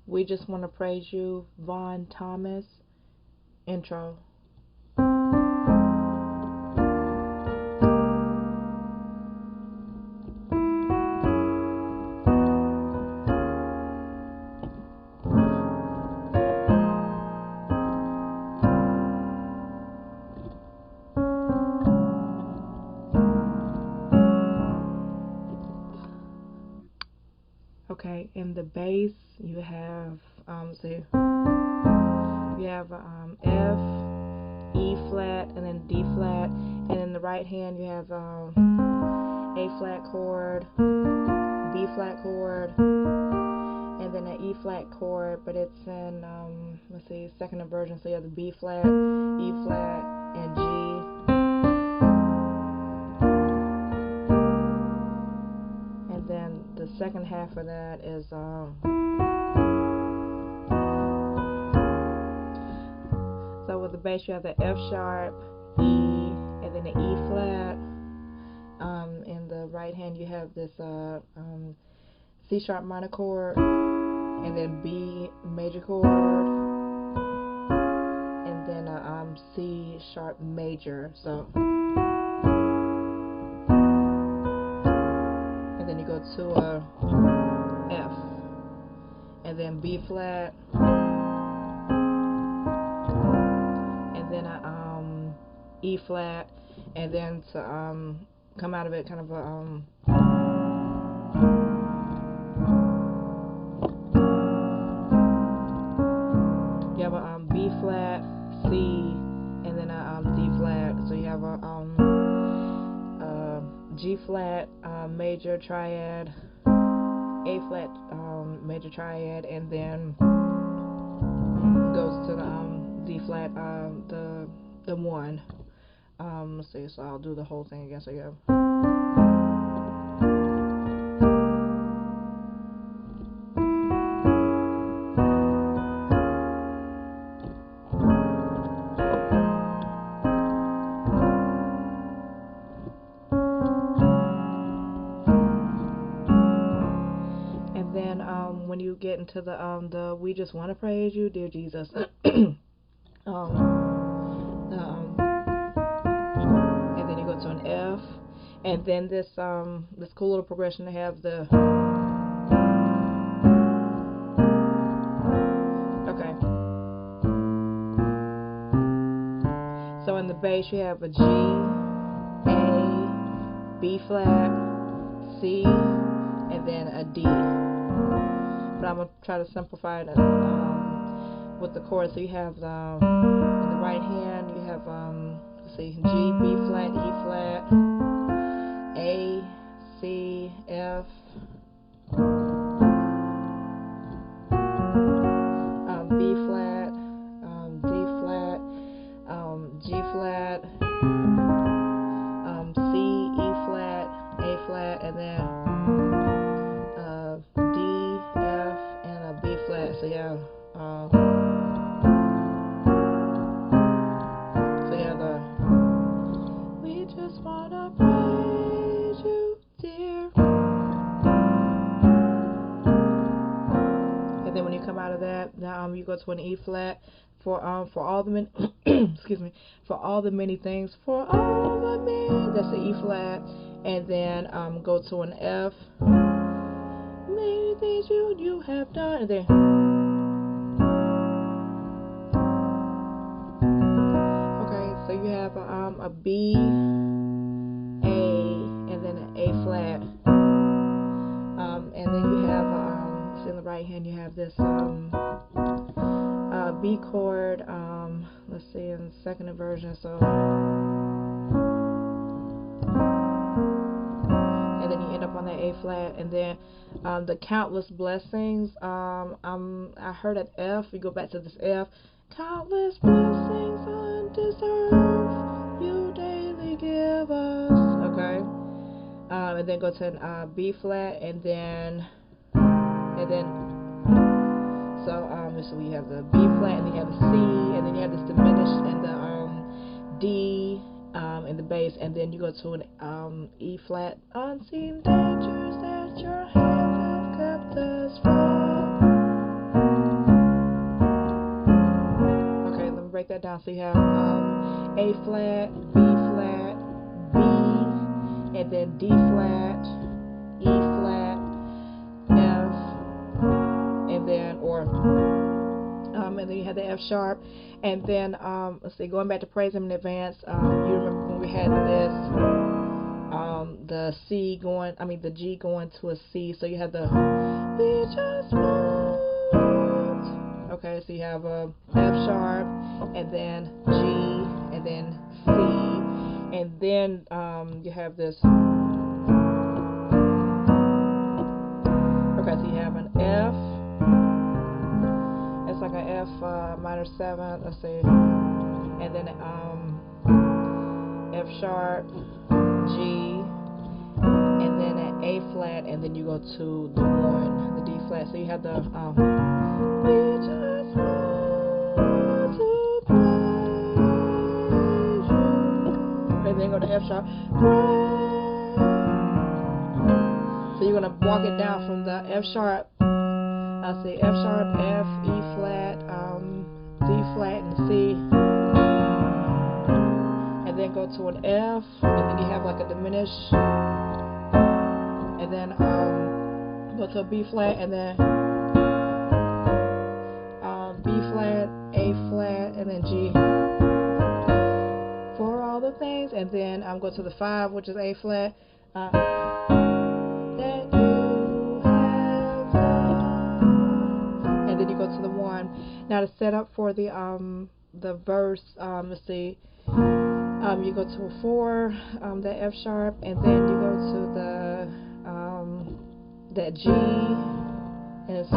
We Just Want to Praise You, Vaughn Thomas. Intro. Okay, in the bass you have F, E flat, and then D flat, and in the right hand you have A flat chord, B flat chord, and then an E flat chord, but it's in second inversion, so you have the B flat, E flat, and G. And then the second half of that is so with the bass you have the F sharp, E, and then the E flat. In the right hand you have this C sharp minor chord, and then B major chord, and then C sharp major. So, and then you go to a F, and then B flat, and then a E flat, and then to come out of it kind of a you have a B flat, C, and then a D flat. So you have a G flat major triad, A flat major triad, and then goes to the D flat, the one. Let's see, so I'll do the whole thing again. So you have when you get into the We Just Want to Praise You, Dear Jesus, and then you go to an F, and then this cool little progression to have the okay. So in the bass you have a G, A, B flat, C, and then a D. But I'm going to try to simplify it with the chords. So you have in the right hand you have G, B flat, E flat, A, C, F, B flat, D flat, G flat, C, E flat, A flat, and then D, F, and a B flat. So yeah, We just wanna praise you, dear. And then when you come out of that, you go to an E flat for all the many excuse me, for all the many things, for all the many. That's the E flat, and then go to an F. Many things you have done, and then okay, so you have a B, A, and then an A flat, and then you have in the right hand you have this B chord, let's see, in the second inversion, so, and then you end up on that A flat, and then the countless blessings, I heard at F, you go back to this F, countless blessings undeserved, you daily give us, okay, and then go to an B flat, and then so we have the B flat, and then you have the C, and then you have this diminished, and the D, in the bass, and then you go to an E flat, unseen dangers that your hands have kept us from. that down. So you have A flat, B flat, B, and then D flat, E flat, F, and then and then you have the F sharp, and then let's see, going back to Praise Him in Advance. You remember when we had this, the C going, the G going to a C. So you have the we just want. Okay, so you have a F sharp, and then G, and then C, and then you have this. Okay, so you have an F. It's like an F minor 7. Let's see, and then F sharp, G, and then an A flat, and then you go to the 1, the D flat. So you have the we just want to praise you, and then go to F sharp. So you're gonna walk it down from the F sharp. I'll say F sharp, F, E flat, D flat, and C, and then go to an F, and then you have like a diminished, and then go to a B flat, and then B flat, A flat, and then G for all the things, and then go to the 5, which is A flat. That you have done. And then you go to the 1. Now to set up for the verse, let's see. You go to a 4, that F sharp, and then you go to the that G and C,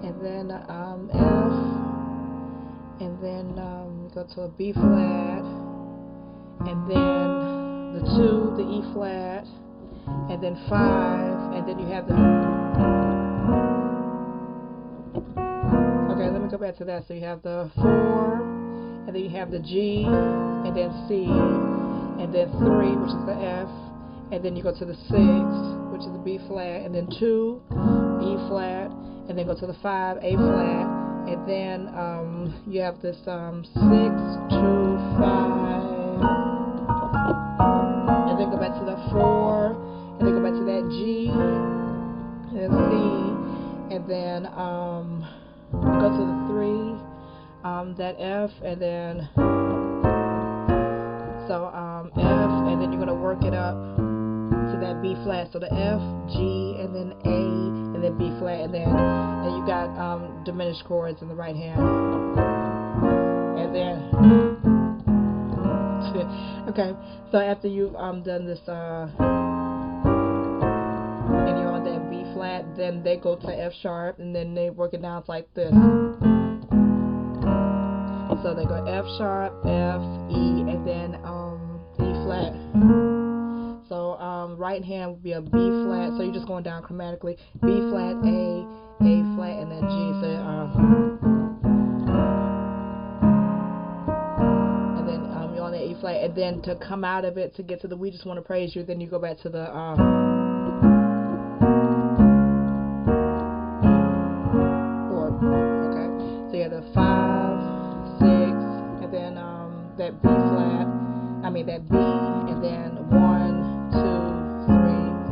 and then F, and then you go to a B flat, and then the 2, the E flat, and then 5, and then you have the. Okay, let me go back to that. So you have the 4, and then you have the G, and then C, and then 3, which is the F, and then you go to the 6, which is the B flat, and then 2, E flat, and then go to the 5, A flat, and then you have this 6 to 5, and then go back to the 4, and then go back to that G, and C, and then go to the 3, that F, and then so F, and then you're gonna work it up to that B flat. So the F, G, and then A, and then B flat, and you got diminished chords in the right hand, and then okay. So after you've done this, and you're on that B flat, then they go to F sharp, and then they work it down like this. So they go F sharp, F, E, and then E flat. So right hand would be a B flat. So you're just going down chromatically. B flat, A flat, and then G. So and then you're on the E flat. And then to come out of it, to get to the We Just Want to Praise You, then you go back to the chord. Okay. So you have the 5, 6, and then that B flat. That B, and then 1, 2, 3,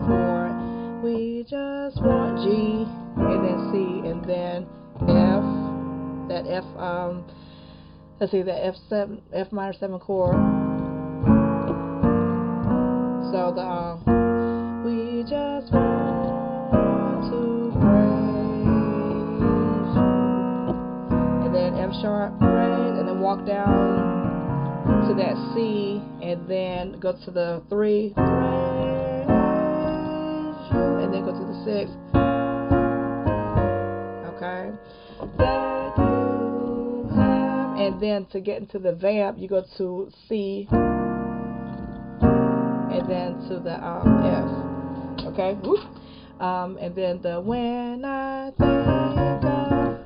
4. We just want G, and then C, and then F. That F. Let's see, the F7, F minor 7 chord. So the we just want to praise you, and then F sharp, praise, and then walk down to that C, and then go to the 3, praise you, and then go to the 6. Okay, that you have, and then to get into the vamp, you go to C, and then to the F. Okay, whoop. And then the when I think of.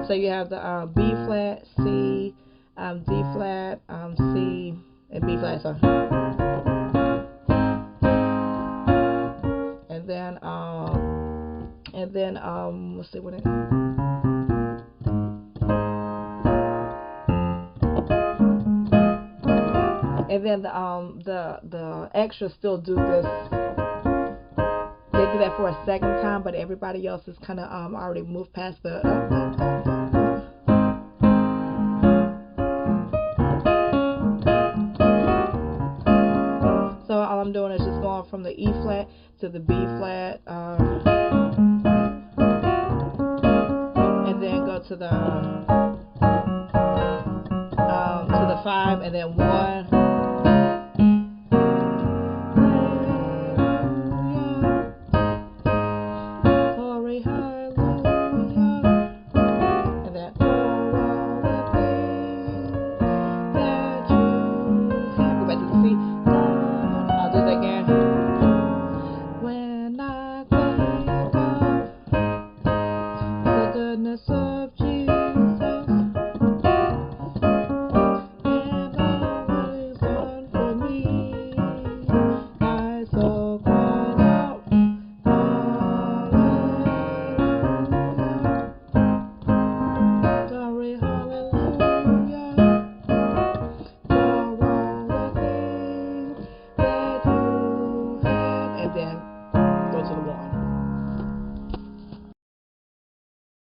So you have the B flat, C, D flat, C, and B flat. So, and then let's see what it. then the extras still do this. They do that for a second time, but everybody else is kind of already moved past the. So all I'm doing is just going from the E flat to the B flat, and then go to the 5, and then 1,